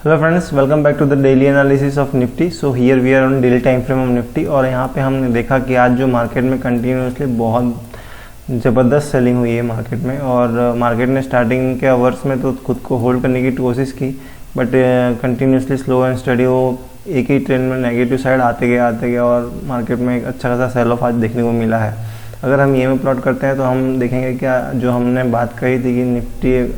Hello friends, welcome back to the daily analysis of Nifty. So here we are on daily time frame of Nifty. और यहाँ पे हमने देखा कि आज जो मार्केट में कंटिन्यूसली बहुत ज़बरदस्त सेलिंग हुई है मार्केट में, और मार्केट ने स्टार्टिंग के आवर्स में तो खुद को होल्ड करने की कोशिश की, but continuously slow and study वो एक ही ट्रेंड में नेगेटिव साइड आते गया और मार्केट में एक अच्छा खासा सेल ऑफ आज देखने को मिला है। अगर हम ये में प्लॉट करते हैं तो हम देखेंगे क्या जो हमने बात कही थी कि निफ्टी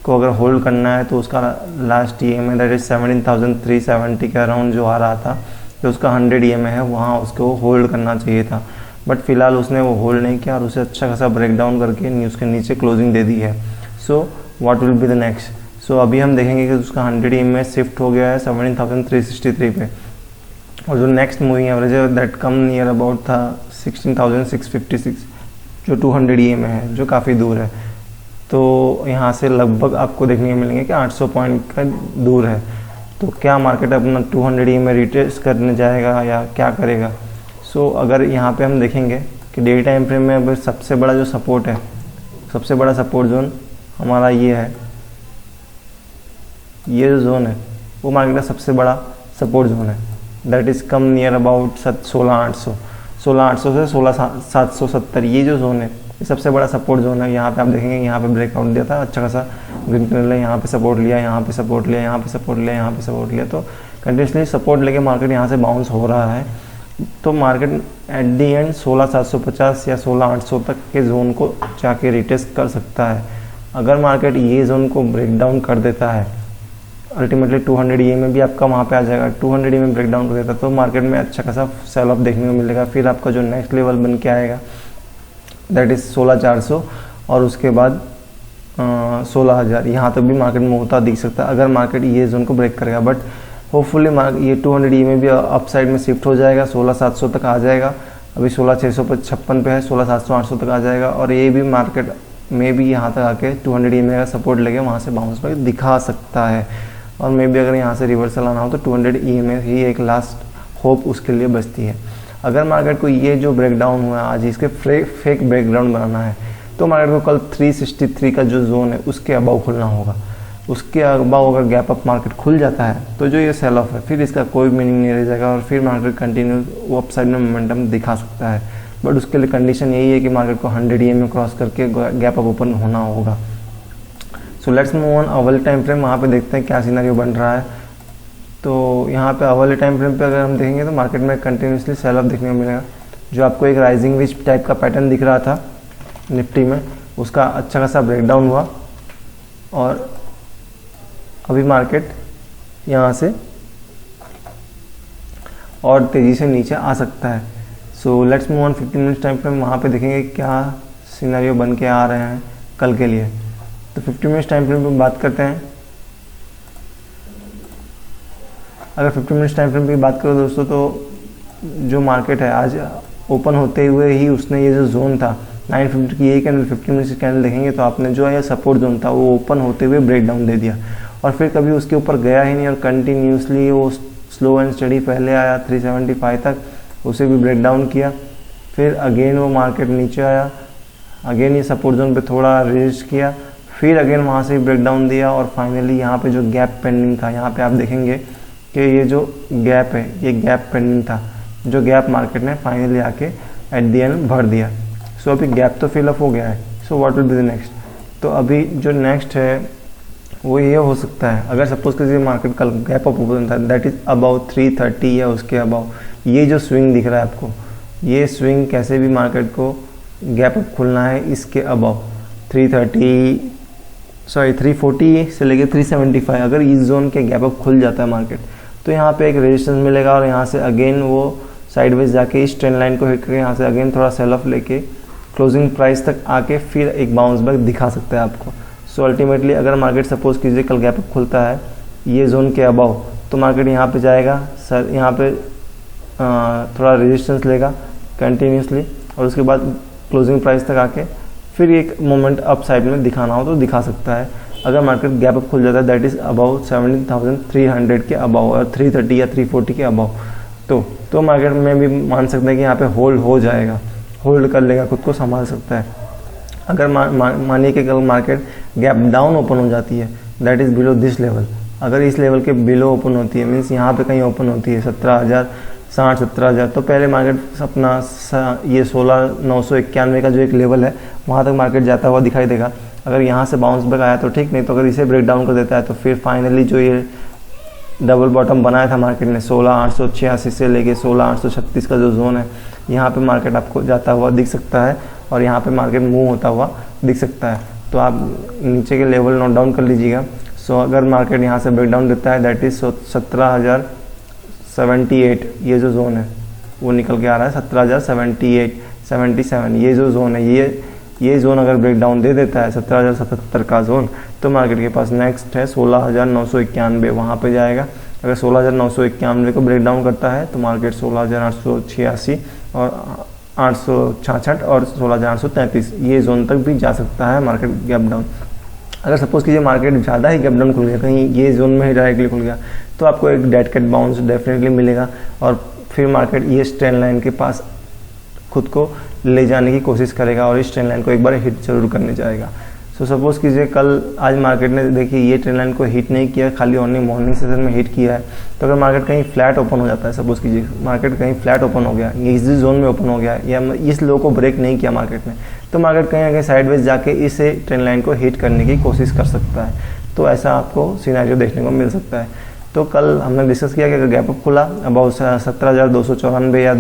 को अगर होल्ड करना है तो उसका लास्ट EMA दैट इज 17,370 के अराउंड जो आ रहा था, तो उसका 100 EMA है, वहाँ उसको होल्ड करना चाहिए था। बट फिलहाल उसने वो होल्ड नहीं किया और उसे अच्छा खासा ब्रेक डाउन करके न्यूज़ के नीचे क्लोजिंग दे दी है। So what will be the next? So अभी हम देखेंगे कि उसका 100 EMA शिफ्ट हो गया है 17,363 पे, और जो नेक्स्ट मूविंग एवरेज है दैट कम नियर अबाउट था 16,656, जो 200 EMA है, जो काफ़ी दूर है। तो यहाँ से लगभग आपको देखने को मिलेंगे कि 800 पॉइंट का दूर है। तो क्या मार्केट अपना 200 EMA रिटेस्ट करने जाएगा या क्या करेगा? सो अगर यहाँ पे हम देखेंगे कि डे टाइम फ्रेम में अगर सबसे बड़ा जो सपोर्ट है, सबसे बड़ा सपोर्ट जोन हमारा ये है, ये जो जोन है वो मार्केट का सबसे बड़ा सपोर्ट जोन है, that is come near about 16,800 से 16,770। ये जो जोन है ये सबसे बड़ा सपोर्ट जोन है। यहाँ पे आप देखेंगे यहाँ पे ब्रेकआउट दिया था अच्छा खासा, ग्रीन कलर ने यहाँ पे सपोर्ट लिया, यहाँ पे सपोर्ट लिया, यहाँ पे सपोर्ट लिया, यहाँ पे सपोर्ट लिया, तो कंटिन्यूसली सपोर्ट लेके मार्केट यहाँ से बाउंस हो रहा है। तो मार्केट एट दी एंड 16,750 या 16,800 तक के जोन को जाके रिटेस्ट कर सकता है। अगर मार्केट ये जोन को ब्रेक डाउन कर देता है, अल्टीमेटली 200 EMA भी आपका वहाँ पे आ जाएगा, 200 EMA ब्रेक डाउन कर देता है तो मार्केट में अच्छा खासा सेल ऑफ देखने को मिलेगा। फिर आपका जो नेक्स्ट लेवल बन के आएगा दैट इज़ 16,400 और उसके बाद 16,000, यहाँ तक भी मार्केट में होता दिख सकता है अगर मार्केट ये जोन को ब्रेक करेगा। बट होपफुली ये 200 EMA भी अप साइड में शिफ्ट हो जाएगा, 16,700 तक आ जाएगा। अभी 16,656 पे है, 16,700-800 तक आ जाएगा, और ये भी मार्केट में भी यहाँ तक आके 200 EMA का सपोर्ट लेके वहाँ से बाउंस बैक दिखा सकता है। और मे भी अगर यहाँ से रिवर्सल आना हो तो 200 EMA ही एक लास्ट होप उसके लिए बचती है। अगर मार्केट को ये जो ब्रेकडाउन हुआ है आज, इसके फेक ब्रेकडाउन बनाना है तो मार्केट को कल 363 का जो जोन है उसके अबाव खुलना होगा। उसके अबाव अगर गैप अप मार्केट खुल जाता है तो जो ये सेल ऑफ है फिर इसका कोई मीनिंग नहीं रह जाएगा और फिर मार्केट कंटिन्यू वो अपसाइड में मोमेंटम दिखा सकता है। बट उसके लिए कंडीशन यही है कि मार्केट को 100 EMA क्रॉस करके गैप अप ओपन होना होगा। So let's move on hourly time frame. वहाँ पे देखते हैं क्या सिनेरियो बन रहा है। तो यहाँ पे अवर्ली टाइम फ्रेम पे अगर हम देखेंगे तो मार्केट में कंटिन्यूसली सेल ऑफ देखने को मिलेगा। जो आपको एक राइजिंग विच टाइप का पैटर्न दिख रहा था निफ्टी में, उसका अच्छा खासा ब्रेकडाउन हुआ और अभी मार्केट यहाँ से और तेज़ी से नीचे आ सकता है। So let's move on 15 minutes time frame. वहाँ पे देखेंगे क्या सिनेरियो बन के आ रहे हैं कल के लिए। तो 15 मिनट्स टाइम फ्रेम पे बात करते हैं। अगर 15 मिनट्स टाइम फ्रेम की बात करो दोस्तों, तो जो मार्केट है आज ओपन होते हुए ही उसने ये जो जोन था 950 की ये कैंडल, 15 मिनट्स कैंडल देखेंगे तो आपने जो है सपोर्ट जोन था वो ओपन होते हुए ब्रेक डाउन दे दिया और फिर कभी उसके ऊपर गया ही नहीं और कंटिन्यूसली वो स्लो एंड स्टडी पहले आया 375 तक, उसे भी ब्रेक डाउन किया, फिर अगेन वो मार्केट नीचे आया, अगेन ये सपोर्ट जोन पे थोड़ा रेजिस्ट किया, फिर अगेन वहाँ से ब्रेक डाउन दिया और फाइनली यहाँ पे जो गैप पेंडिंग था, यहाँ पे आप देखेंगे कि ये जो गैप है ये गैप पेंडिंग था, जो गैप मार्केट ने फाइनली आके एट दी एंड भर दिया। सो अभी गैप तो फिलअप हो गया है। So what will be the next? तो अभी जो नेक्स्ट है वो ये हो सकता है, अगर सपोज किसी मार्केट कल गैप अप ओपन था दैट इज़ अबाउ 330 या उसके अबाउ, ये जो स्विंग दिख रहा है आपको, ये स्विंग कैसे भी मार्केट को गैप अप खुलना है इसके अबाउ 340 से लेके 375। अगर इस जोन के गैप अप खुल जाता है मार्केट तो यहाँ पे एक रेजिस्टेंस मिलेगा और यहाँ से अगेन वो साइडवेज जाके इस ट्रेंड लाइन को हिट करके यहाँ से अगेन थोड़ा सेल ऑफ लेके क्लोजिंग प्राइस तक आके फिर एक बाउंस बैक दिखा सकता है आपको। सो अल्टीमेटली अगर मार्केट सपोज कीजिए कल गैप अप खुलता है ये जोन के अबाव, तो मार्केट यहाँ पे जाएगा सर, यहाँ पे थोड़ा रेजिस्टेंस लेगा कंटिन्यूसली और उसके बाद क्लोजिंग प्राइस तक आके फिर एक मोमेंट अप साइड में दिखाना हो तो दिखा सकता है। अगर मार्केट गैप अप खुल जाता है दैट इज़ अबाउ 17,300 के अबाउ और 330 या 340 के अबाउ, तो मार्केट में भी मान सकते हैं कि यहाँ पे होल्ड हो जाएगा, होल्ड कर लेगा, खुद को संभाल सकता है। अगर मानिए कि कल मार्केट गैप डाउन ओपन हो जाती है that is below this level, अगर इस लेवल के बिलो ओपन होती है, मीन्स यहाँ पे कहीं ओपन होती है 17,060 17,000, तो पहले मार्केट अपना ये 16,991 का जो एक लेवल है वहाँ तक मार्केट जाता हुआ दिखाई देगा। अगर यहाँ से बाउंस बैक आया तो ठीक, नहीं तो अगर इसे ब्रेक डाउन कर देता है तो फिर फाइनली जो ये डबल बॉटम बनाया था मार्केट ने 16,886 से लेके 16,836 का जो जोन है, यहाँ पे मार्केट आपको जाता हुआ दिख सकता है और यहाँ पे मार्केट मूव होता हुआ दिख सकता है। तो आप नीचे के लेवल नोट डाउन कर लीजिएगा। सो अगर मार्केट यहाँ से ब्रेक डाउन देता है, दैट इज 17,078 ये जो जोन है वो निकल के आ रहा है 17,078 77 ये जो जोन है, ये जोन अगर ब्रेक डाउन दे देता है 17,077 का जोन, तो मार्केट के पास नेक्स्ट है 16,991 वहाँ पे जाएगा। अगर 16,991 को ब्रेक डाउन करता है तो मार्केट 16,886 और 866 और 16,833 ये जोन तक भी जा सकता है मार्केट गैप डाउन। अगर सपोज कीजिए मार्केट ज़्यादा ही गैप डाउन खुल गया, कहीं ये जोन में ही डायरेक्टली खुल गया, तो आपको एक डेड कैट बाउंस डेफिनेटली मिलेगा और फिर मार्केट ये ट्रेंड लाइन के पास खुद को ले जाने की कोशिश करेगा और इस ट्रेंड लाइन को एक बार हिट जरूर करने जाएगा। सो सपोज कीजिए आज मार्केट ने देखिए ये ट्रेंड लाइन को हिट नहीं किया, खाली ओनली मॉर्निंग सेशन में हिट किया है, तो अगर मार्केट कहीं फ्लैट ओपन हो जाता है, सपोज कीजिए मार्केट कहीं फ्लैट ओपन हो गया, ये इस जोन में ओपन हो गया या इस लो को ब्रेक नहीं किया मार्केट ने, तो मार्केट कहीं ना कहीं साइडवेज जाके इस ट्रेंड लाइन को हिट करने की कोशिश कर सकता है। तो ऐसा आपको सिनेरियो देखने को मिल सकता है। तो कल हमने डिस्कस किया कि अगर गैप अप खुला अबाउट 17,294 या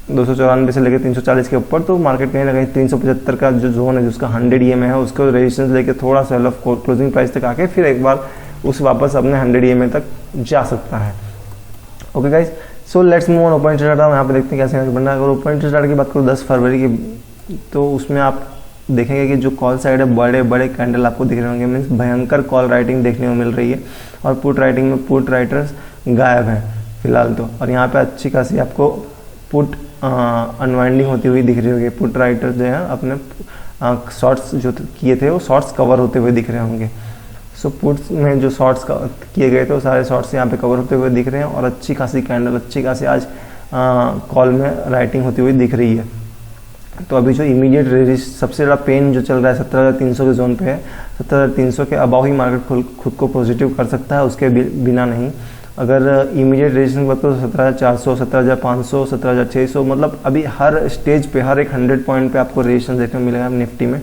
294 से लेकर 340 के ऊपर, तो मार्केट कहीं ना कहीं 375 का जो जोन है जिसका 100 EMA है उसको रेजिस्टेंस लेके थोड़ा सेल ऑफ क्लोजिंग प्राइस तक आके फिर एक बार उस वापस अपने 100 EMA तक जा सकता है। Okay guys, so let's move on open interest chart. यहाँ पे देखते हैं कैसे बनना है। अगर ओपन इंटरेस्ट चार्ट की बात करूँ 10 फरवरी की, तो उसमें आप देखेंगे कि जो कॉल साइड है बड़े बड़े कैंडल आपको दिख रहे होंगे, मीन्स भयंकर कॉल राइटिंग देखने को मिल रही है और पुट राइटिंग में पुट राइटर्स गायब हैं फिलहाल तो। और यहाँ पे अच्छी खासी आपको पुट अनवाइंडिंग होती हुई दिख रही होगी। पुट राइटर्स जो है अपने शॉर्ट्स जो किए थे वो शॉर्ट्स कवर होते हुए दिख रहे होंगे। सो पुट्स में जो शॉर्ट्स किए गए थे वो सारे शॉर्ट्स यहाँ पे कवर होते हुए दिख रहे हैं और अच्छी खासी कैंडल, अच्छी खासी आज कॉल में राइटिंग होती हुई दिख रही है। तो अभी जो इमीडिएट रेजिस्ट सबसे ज़्यादा पेन जो चल रहा है 17,300 के जोन पे है, 17,300 के अबाव ही मार्केट खुद को पॉजिटिव कर सकता है, उसके बिना नहीं। अगर इमीडिएट रेजिस्टेंस की बात करो तो 17,400 17,500 17,600, मतलब अभी हर स्टेज पे हर एक 100 पॉइंट पे आपको रेजिस्टेंस देखने को मिलेगा निफ्टी में।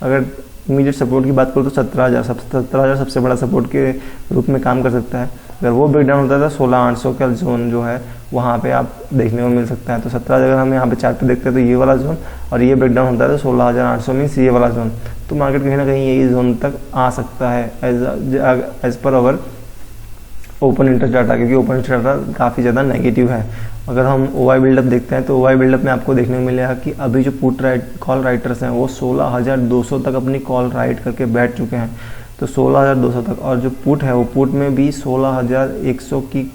अगर इमीडिएट सपोर्ट की बात करो तो 17,000 सबसे बड़ा सपोर्ट के रूप में काम कर सकता है। अगर वो ब्रेकडाउन होता है तो 16,800 का जोन जो है वहाँ पे आप देखने को मिल सकता है। तो 17,000 अगर हम यहाँ पे चार्ट पे देखते हैं तो ये वाला जोन, और ये ब्रेकडाउन होता है तो 16,800 मीन्स ये वाला जोन, तो मार्केट कहीं ना कहीं यही जोन तक आ सकता है एज पर अवर ओपन इंटरेस्ट डाटा, क्योंकि ओपन इंटरेस्ट डाटा काफ़ी ज़्यादा नेगेटिव है। अगर हम OI बिल्डअप देखते हैं तो OI बिल्डअप में आपको देखने को मिलेगा कि अभी जो पुट कॉल राइटर्स हैं वो 16,200 तक अपनी कॉल राइट करके बैठ चुके हैं। तो 16,200 तक, और जो पुट है वो पुट में भी 16,100 की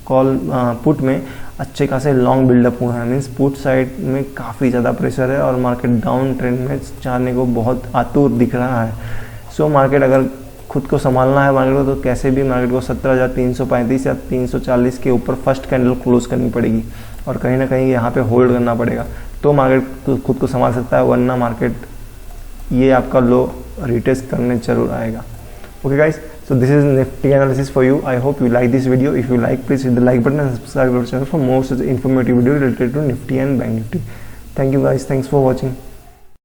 कॉल पुट में अच्छे खासे लॉन्ग बिल्डअप हुए हैं। मीन्स पुट साइड में काफ़ी ज़्यादा प्रेशर है और मार्केट डाउन ट्रेंड में जाने को बहुत आतुर दिख रहा है। सो मार्केट अगर खुद को संभालना है मार्केट को, तो कैसे भी मार्केट को 17,335 या 340 के ऊपर फर्स्ट कैंडल क्लोज करनी पड़ेगी और कहीं ना कहीं यहाँ पे होल्ड करना पड़ेगा, तो मार्केट खुद को संभाल सकता है, वरना मार्केट ये आपका लो रिटेस्ट करने जरूर आएगा। Okay guys, so this is Nifty analysis for you. I hope you like this video. If you like, please hit the like button and subscribe to our channel for more such informative video related to Nifty and Bank Nifty. Thank you guys. Thanks for watching.